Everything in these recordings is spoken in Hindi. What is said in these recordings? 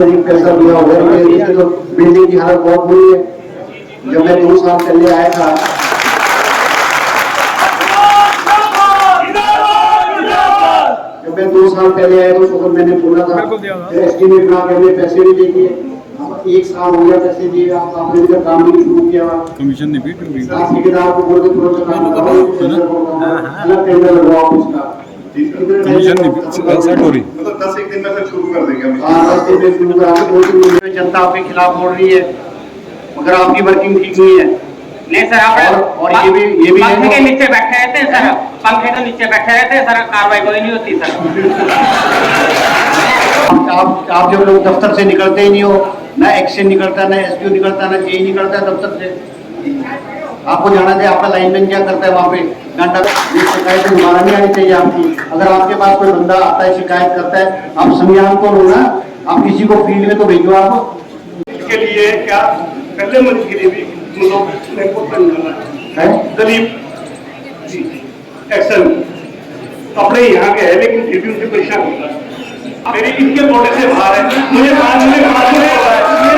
पैसा दिया होगा तो बिल्डिंग की हालत बहुत बुरी है। जब मैं 2 साल पहले आया था जब मैं 2 साल पहले आया तो मैंने बोला था एस्टीमेट बना के हमें पैसे भी दे दिए। 1 साल हो गया पैसे दिए, आपने भी काम नहीं शुरू किया। कमीशन नहीं भी आप ठेकेदार को बोल के तुरंत काम कराओ, अलग टेंडर लगवाओ उसका। कमीशन नहीं सेट हो रही, मतलब 10-1 दिन में फिर शुरू कर देंगे हम। हाँ, 10 दिन में शुरू करा। जनता आपके खिलाफ बोल रही है मगर आपकी वर्किंग ठीक नहीं है। नहीं सर, आप और ये भी पंखे के नीचे बैठे रहते हैं सर, पंखे के नीचे बैठे रहते हैं सर, कार्रवाई कोई नहीं होती सर। आप जब लोग दफ्तर से निकलते ही नहीं हो, ना एक्शन निकलता, ना एसपीओ निकलता, ना जेई निकलता है दफ्तर से। आपको जाना चाहिए आपका लाइनमैन क्या करता है वहाँ पे घंटा। ये शिकायत दोबारा नहीं आनी चाहिए आपकी। अगर आपके पास कोई बंदा आता है शिकायत करता है, आप संज्ञान तो लो ना, आप किसी को फील्ड में तो भेजो। आप इसके लिए क्या पहले मरीज के लिए भी दलीप जी एक्शन अपने यहाँ के है लेकिन फिर भी उनसे परेशान होता है। मेरी इनके बॉडी से बाहर है, मुझे मेरा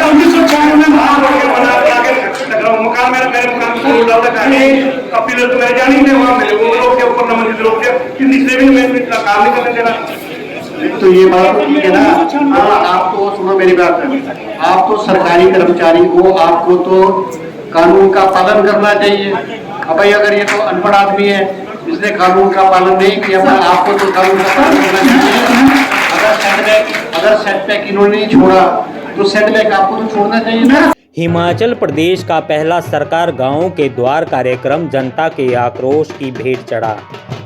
1996 में मकान मेरे मकान को डाल रखा है। अब फिर तो मैं जान ही नहीं वहाँ मिले वो लोग के ऊपर न मंजिल लोग थे कि तीसरे भी मैं इतना काम नहीं करने देना। तो ये बात ठीक है ना। आप तो सुनो मेरी बात है, आप तो सरकारी कर्मचारी हो, आपको तो कानून का पालन करना चाहिए। अब भाई अगर ये तो अनपढ़ आदमी है, इसने कानून का पालन नहीं किया, पर आपको तो कानून का पालन करना चाहिए। अगर सेटबैक इन्होंने नहीं छोड़ा तो सेटबैक आपको तो छोड़ना चाहिए ना। हिमाचल प्रदेश का पहला सरकार गांवों के द्वार कार्यक्रम जनता के आक्रोश की भेंट चढ़ा।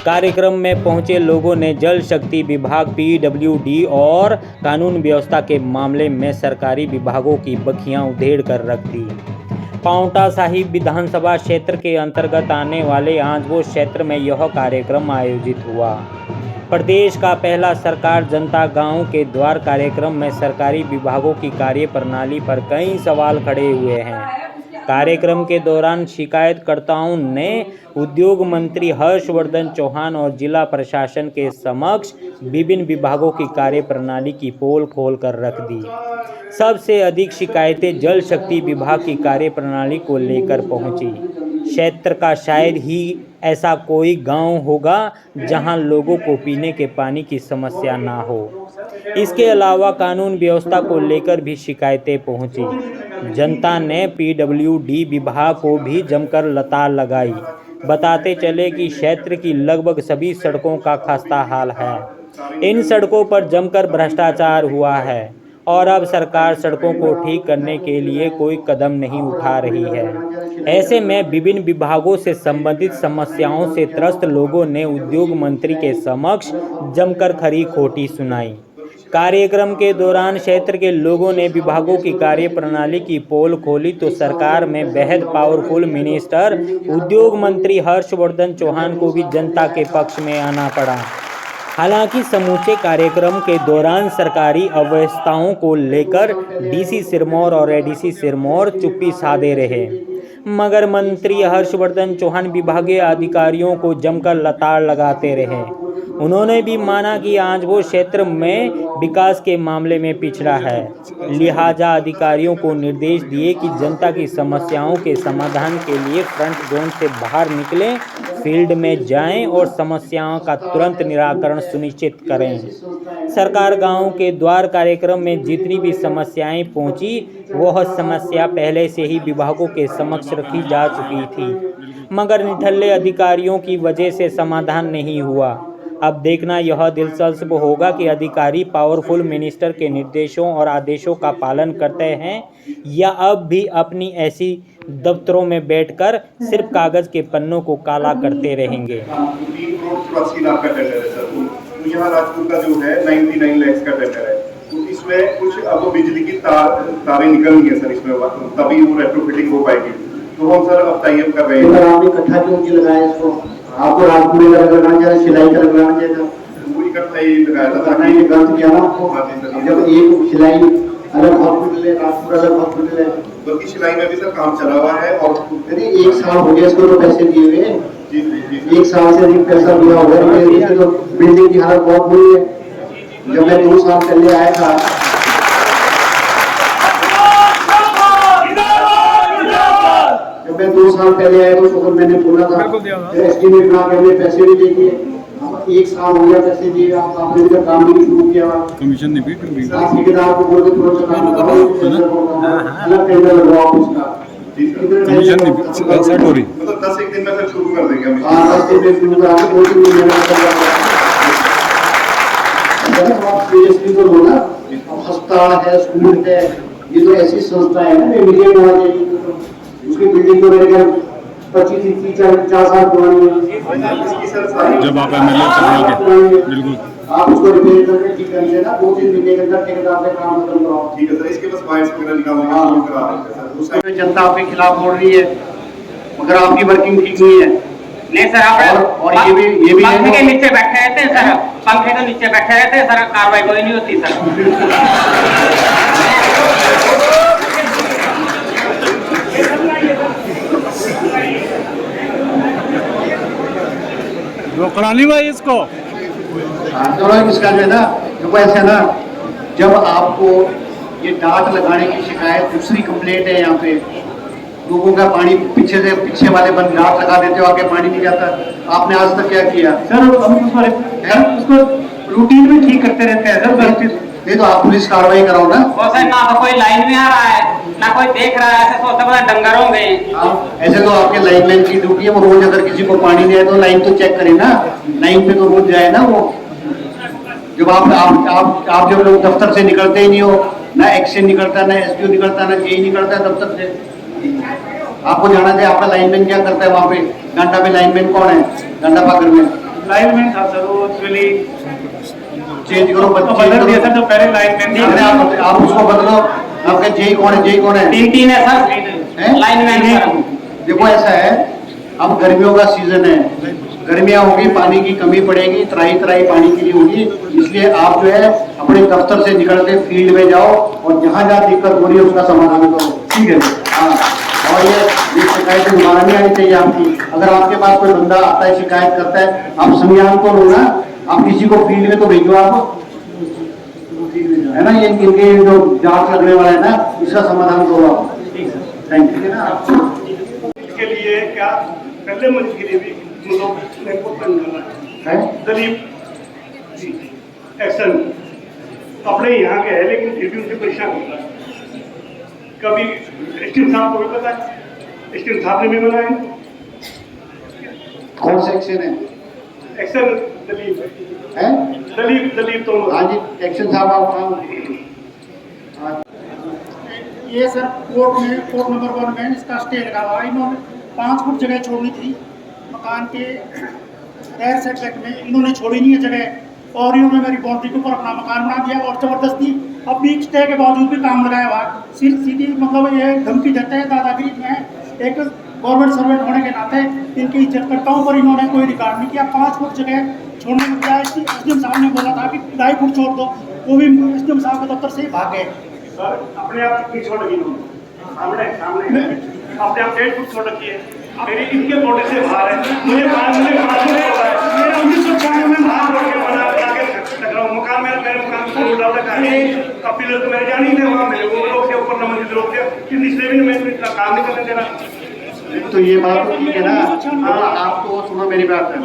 कार्यक्रम में पहुंचे लोगों ने जल शक्ति विभाग, पीडब्ल्यूडी और कानून व्यवस्था के मामले में सरकारी विभागों की बखियां उधेड़ कर रख दी। पांवटा साहिब विधानसभा क्षेत्र के अंतर्गत आने वाले आंजबो क्षेत्र में यह कार्यक्रम आयोजित हुआ। प्रदेश का पहला सरकार जनता गांव के द्वार कार्यक्रम में सरकारी विभागों की कार्य प्रणाली पर कई सवाल खड़े हुए हैं। कार्यक्रम के दौरान शिकायतकर्ताओं ने उद्योग मंत्री हर्षवर्धन चौहान और जिला प्रशासन के समक्ष विभिन्न विभागों की कार्य प्रणाली की पोल खोल कर रख दी। सबसे अधिक शिकायतें जल शक्ति विभाग की कार्य प्रणाली को लेकर पहुंची। क्षेत्र का शायद ही ऐसा कोई गांव होगा जहां लोगों को पीने के पानी की समस्या ना हो। इसके अलावा कानून व्यवस्था को लेकर भी शिकायतें पहुंची। जनता ने पीडब्ल्यूडी विभाग को भी जमकर लताड़ लगाई। बताते चले कि क्षेत्र की लगभग सभी सड़कों का खस्ता हाल है। इन सड़कों पर जमकर भ्रष्टाचार हुआ है और अब सरकार सड़कों को ठीक करने के लिए कोई कदम नहीं उठा रही है। ऐसे में विभिन्न विभागों से संबंधित समस्याओं से त्रस्त लोगों ने उद्योग मंत्री के समक्ष जमकर खरी खोटी सुनाई। कार्यक्रम के दौरान क्षेत्र के लोगों ने विभागों की कार्य प्रणाली की पोल खोली तो सरकार में बेहद पावरफुल मिनिस्टर उद्योग मंत्री हर्षवर्धन चौहान को भी जनता के पक्ष में आना पड़ा। हालांकि समूचे कार्यक्रम के दौरान सरकारी अव्यवस्थाओं को लेकर डीसी सिरमौर और एडीसी सिरमौर चुप्पी साधे रहे, मगर मंत्री हर्षवर्धन चौहान विभागीय अधिकारियों को जमकर लताड़ लगाते रहे। उन्होंने भी माना कि आंजबो क्षेत्र में विकास के मामले में पिछड़ा है, लिहाजा अधिकारियों को निर्देश दिए कि जनता की समस्याओं के समाधान के लिए फ्रंट जोन से बाहर निकलें, फील्ड में जाएं और समस्याओं का तुरंत निराकरण सुनिश्चित करें। सरकार गांव के द्वार कार्यक्रम में जितनी भी समस्याएं पहुंची वह समस्या पहले से ही विभागों के समक्ष रखी जा चुकी थी, मगर निठल्ले अधिकारियों की वजह से समाधान नहीं हुआ। अब देखना यह दिलचस्प होगा कि अधिकारी पावरफुल मिनिस्टर के निर्देशों और आदेशों का पालन करते हैं या अब भी अपनी ऐसी दफ्तरों में बैठकर सिर्फ कागज के पन्नों को काला करते रहेंगे। 3 करोड़ 84 लाख का टेंडर है सर। तो यहाँ राजपुर का जो है 99 लाख का टेंडर है। तो इसमें कुछ अब बिजली की तारें निकलनी है सर इसमें, तभी वो रेट्रोफिटिंग हो पाएगी। तो हम सर अब टाइप कर रहे हैं। आपने इकट्ठा क्यों किया लगाया इसको? आपको राजपुर का लगाना चाहिए, सिलाई का लगाना चाहिए था। वो इकट्ठा ही लगाया था। नहीं गलत किया ना आपको। जब एक सिलाई अलग हॉस्पिटल है, राजपुर अलग हॉस्पिटल है, बल्कि सिलाई में भी सर काम चला हुआ है। और अरे 1 साल हो गया इसको तो पैसे दिए हुए। जी 1 साल से अधिक पैसा दिया होगा तो बिल्डिंग की हालत बहुत बुरी है। जब मैं 2 साल पहले आया था 2 साल पहले आए तो अगर मैंने बोला था एस्टीमेट बना के हमें पैसे भी दे दिए। अब 1 साल हो गया पैसे दिए, आपने अभी तक काम भी नहीं शुरू किया। कमीशन नहीं भी आप ठेकेदार को बोल के थोड़ा सा काम कराओ, अलग टेंडर लगवाओ उसका। कमीशन नहीं सेट हो रही। मतलब 10-1 दिन में फिर शुरू कर देंगे हम। हाँ 10 दिन में शुरू करा के 2-3 महीने आप सीरियसली तो लो ना। अब अस्पताल है, स्कूल है, ये तो ऐसी संस्था है ना मीडियम होना चाहिए। उसकी बिल्डिंग तो मेरे ख्याल 25-30-40 साल पुरानी है। जब आप MLA के बिल्कुल आप उसको रिपेयर करके ठीक कर लेना, 2-3 महीने के अंदर ठेकेदार से काम खत्म कराओ। ठीक है सर, इसके बस वायर्स वगैरह निकालने हाँ। का करा देंगे सर। उस उसमें जनता आपके खिलाफ बोल रही है मगर आपकी वर्किंग ठीक नहीं है। नहीं सर, आप और ये भी है पंखे के नीचे बैठे रहते हैं सर, पंखे के नीचे बैठे रहते हैं सर, कार्रवाई कोई नहीं होती सर। रोकना नहीं भाई इसको। दोनों इसका जो है ना, देखो ऐसा है ना, जब आपको ये डांट लगाने की शिकायत दूसरी कंप्लेंट है यहाँ पे, लोगों का पानी पीछे वाले बंद डांट लगा देते हो, आगे पानी नहीं जाता। आपने आज तक क्या किया सर? हम उसको रूटीन में ठीक करते रहते हैं सर। नहीं तो आप पुलिस कार्रवाई कराओ ना। वो सर ना तो कोई लाइन में आ रहा है, ना कोई देख रहा है, ऐसे सोचता पता डंगर होंगे। ऐसे तो आपके लाइनमैन की ड्यूटी है, वो रोज अगर किसी को पानी नहीं आए तो लाइन तो चेक करे ना, लाइन पे तो रोज जाए ना वो। जब आप जब लोग दफ्तर से निकलते ही नहीं हो, ना एक्शन निकलता, ना एसपीओ निकलता, ना जेई निकलता है दफ्तर से, आपको जाना चाहिए आपका लाइनमैन क्या करता है वहाँ पे। घंटा पे लाइनमैन कौन है घंटा पाकर में? लाइनमैन था सर, वो एक्चुअली चेंज करो, बदल दिया सर। जो पहले लाइनमैन आप उसको बदलो। आपके जेई कौन है? जेई कौन है? 3 है सर लाइनमैन सर। देखो ऐसा है, अब गर्मियों का सीजन है, गर्मियां होगी, पानी की कमी पड़ेगी, त्राही पानी की होगी, इसलिए आप जो है अपने दफ्तर से निकल के फील्ड में जाओ और जहां जहां दिक्कत हो रही है उसका समाधान करो। ठीक है हाँ। और ये शिकायत दोबारा नहीं आनी चाहिए आपकी। अगर आपके पास कोई बंदा आता है शिकायत करता है, आप संज्ञान तो लो ना। आप किसी को फील्ड में तो भेजो आप, है ना। ये इनके जो जांच लगने वाला है ना, इसका समाधान करो आप। थैंक यू ना। इसके लिए क्या पहले मंच के लिए भी दलीप जी एक्शन अपने यहाँ के है, लेकिन फिर भी उनसे परेशान होता है। कभी एसटीएम साहब को भी पता है, एसटीएम साहब ने भी बनाया। कौन सा एक्शन है? एक्शन दलीप है? दलीप तो हाँ जी, एक्शन साहब आप ये सर कोर्ट नंबर 1 में इसका स्टे लगा हुआ। इन्होंने 5 फुट जगह छोड़नी थी मकान के एयर सेटबैक में, इन्होंने छोड़ी नहीं है जगह, और इन्होंने मेरी बाउंड्री के ऊपर अपना मकान बना दिया और जबरदस्ती अब भी स्टे के बावजूद भी काम लगाया हुआ। सीधी मतलब ये धमकी देते हैं, दादागिरी में। एक गवर्नमेंट सर्वेंट होने के नाते इनकी इज्जत करता हूँ, पर इन्होंने कोई रिकॉर्ड नहीं किया। 5 फुट जगह छोड़ने के बजाय एसडीएम साहब ने बोला था कि 2.5 फुट छोड़ दो, वो भी एसडीएम साहब के दफ्तर से भाग गए। सर अपने आप की छोड़ रखी सामने अपने आप 1.5 फुट छोड़ रखी है। मेरी इनके बॉडी से बाहर है, मुझे 5 फुट मेरा 1996 में बाहर रोड के बना टकराऊ मकान मेरे मकान को उड़ा लगा है। अब पिलर तो मेरे जान ही थे, वहाँ मेरे वो लोग थे, ऊपर न मंजिल लोग थे, इसलिए भी मैं इतना काम नहीं करने दे रहा। तो ये बात तो ठीक है ना। आप तो सुनो मेरी बात है,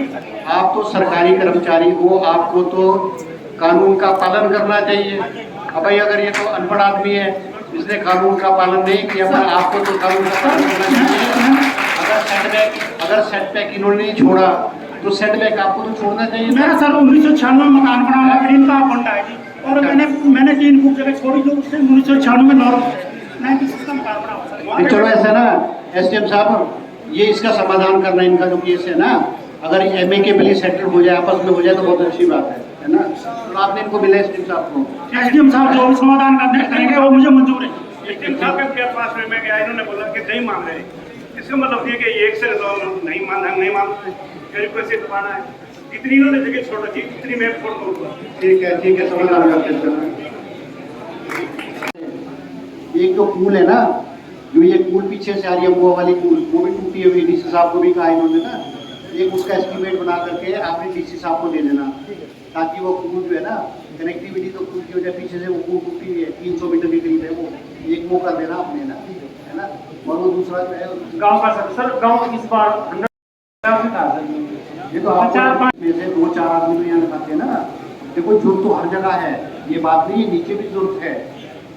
आप तो सरकारी कर्मचारी हो, आपको तो कानून का पालन करना चाहिए। अब भाई अगर ये तो अनपढ़ आदमी है, इसने कानून का पालन नहीं किया, पर आपको तो कानून का पालन करना चाहिए। अगर सेटबैक इन्होंने नहीं छोड़ा तो सेटबैक आपको तो छोड़ना चाहिए। मेरा सर 1996 में मकान बना हुआ है, इनका फंडा है जी, और मैंने 3 फुट जगह छोड़ी जो उससे 1996 में नॉर्मल 96 का मकान बना हुआ है। चलो ऐसा ना एसडीएम साहब, ये इसका समाधान करना, इनका जो केस है ना, अगर एमिकेबली सेटल हो जाए, आपस में हो जाए तो बहुत अच्छी बात है ना। तो आपने इनको मिला एसडीएम साहब को, एसडीएम साहब जो समाधान करेंगे वो मुझे मंजूर है। एसडीएम साहब के पास में मैं गया, इन्होंने बोला कि नहीं मान रहे। इसका मतलब ये कि एक से नहीं मान कैसे दबाना है। इतनी इन्होंने जगह छोड़ रखी, इतनी मैं फोड़ करूँगा। ठीक है समाधान करते हैं। एक जो पुल है ना, जो ये पुल पीछे से आ रही है वो वाली पुल, वो भी टूटी हुई, डीसी साहब को भी कहा इन्होंने ना, एक उसका एस्टीमेट बना करके आपने डीसी साहब को दे देना, ताकि वो पुल जो है ना, कनेक्टिविटी तो पुल की वजह पीछे से वो पुल टूटी हुई है, 300 मीटर के करीब है वो, एक वो कर देना आपने ना, है ना। और वो दूसरा जो है गांव का सर गांव इस बार 100 था सर। ये तो आप 4-5 में से 2-4 आदमी तो यहाँ लगाते हैं ना। देखो जरूरत तो हर जगह है, ये बात नहीं है, नीचे भी जरूरत है,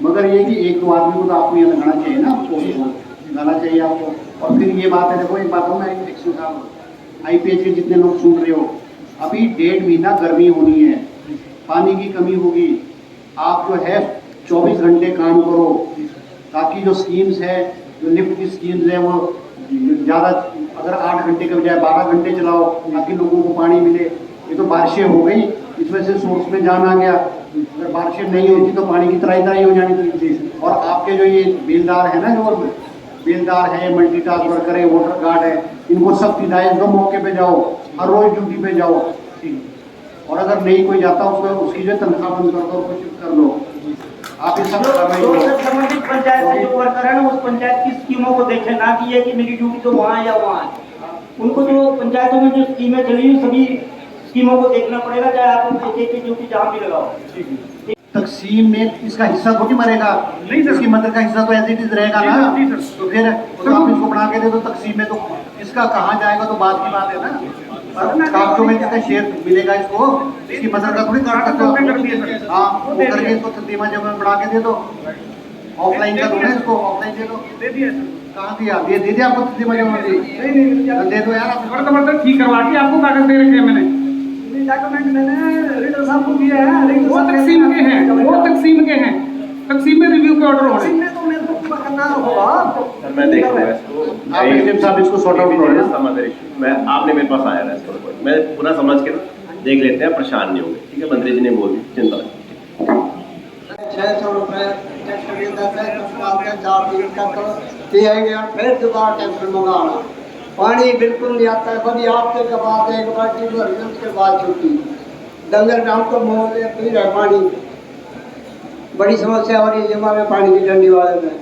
मगर ये कि 1-2 आदमी को तो आपको यहाँ लगाना चाहिए ना, आपको लगाना चाहिए आपको। और फिर ये बात है, देखो एक बात हूँ मैं, एक्शन साहब IPH के जितने लोग सुन रहे हो, अभी 1.5 महीना गर्मी होनी है, पानी की कमी होगी, आप जो है 24 घंटे काम करो, ताकि जो स्कीम्स है, जो लिफ्ट की स्कीम्स है, वो ज़्यादा, अगर 8 घंटे के बजाय 12 घंटे चलाओ, ताकि लोगों को पानी मिले। ये तो बारिशें हो गई, इसमें से सोर्स में जान आ गया, अगर बारिशें नहीं होती तो पानी की तराई हो जानी थी। और आपके जो ये बेलदार है ना, जो बेलदार है, मल्टीटास्क वर्कर है, वाटर गार्ड है, इनको सब हिदायत दो, मौके पे जाओ, हर रोज ड्यूटी पे जाओ, और अगर नहीं कोई जाता उसकी जो तनख्वाह बंद कर दो, कुछ कर लो। आप इस सब संबंधित पंचायत से जो वर्कर है ना, उस पंचायत की स्कीमों को देखें, ना कि ये कि मेरी ड्यूटी तो वहाँ है या वहाँ है। उनको जो पंचायतों में जो स्कीमें चली हुई सभी स्कीमों को देखना पड़ेगा, चाहे आप एक ड्यूटी जहाँ भी लगाओ। तकसीम में इसका हिस्सा थोड़ी मरेगा, नहीं सर। इसकी मदद का हिस्सा तो एज इट इज रहेगा ना। नहीं सर। तो फिर आप इसको बना के दे दो तकसीम में, तो इसका कहाँ जाएगा तो बात की बात है ना। कागजों में जिसका शेयर मिलेगा इसको, इसकी मदद का थोड़ी कर सकते हो। हाँ, वो करके इसको तकसीमा जब बना के दे दो, ऑफलाइन का दो ना, इसको ऑफलाइन दे दो। दे दिया सर। कहाँ दिया? दे दिया आपको तकसीमा जब दे दो यार आप। मतलब ठीक करवा के आपको कागज दे रखे हैं मैंने। डॉक्यूमेंट मैंने रीडर साहब को दिया है, वो तकसीम के हैं, वो तकसीम के हैं, तकसीम में रिव्यू के ऑर्डर हो रहे हैं। तो मेरे को पूरा करना होगा। सर मैं देखूंगा इसको। आप एसडीएम साहब इसको सॉर्ट आउट करो ना। समझ रही मैं, आपने मेरे पास आया ना इसको, मैं पूरा समझ के ना देख लेते हैं, परेशान नहीं होंगे। ठीक है, मंत्री जी ने बोल दी, चिंता नहीं। 600 रुपए टैक्स के 10 साल के 4 दिन का तो दिएंगे, और फिर दोबारा टैक्स मंगाना। पानी बिल्कुल नहीं आता है, कभी आपके के बाद एक बाल्टी भर के उसके बाद छुट्टी। डंगर नाम को मोह ले पी रहे पानी, बड़ी समस्या हो रही है जमा में पानी की डंडी वाले में।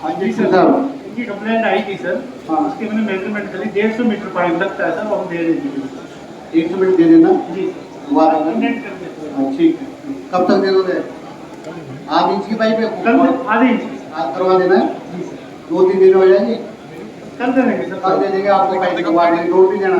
हाँ जी साहब, इनकी कंप्लेंट आई थी सर। हाँ। उसके मैंने मेजरमेंट करी, 150 मीटर पाइप लगता है सर, वो हम दे देंगे। 100 मिनट दे देना जी दोबारा। कंप्लेंट कर देते हाँ, ठीक है। कब तक दे दोगे? आधी इंच की पाइप है, कल आधे इंच आज करवा देना है, 2-3 दिन हो जाएगी, कल दे देंगे सर। कल दे देंगे आपको पाइप करवा देंगे, 2 दिन देना।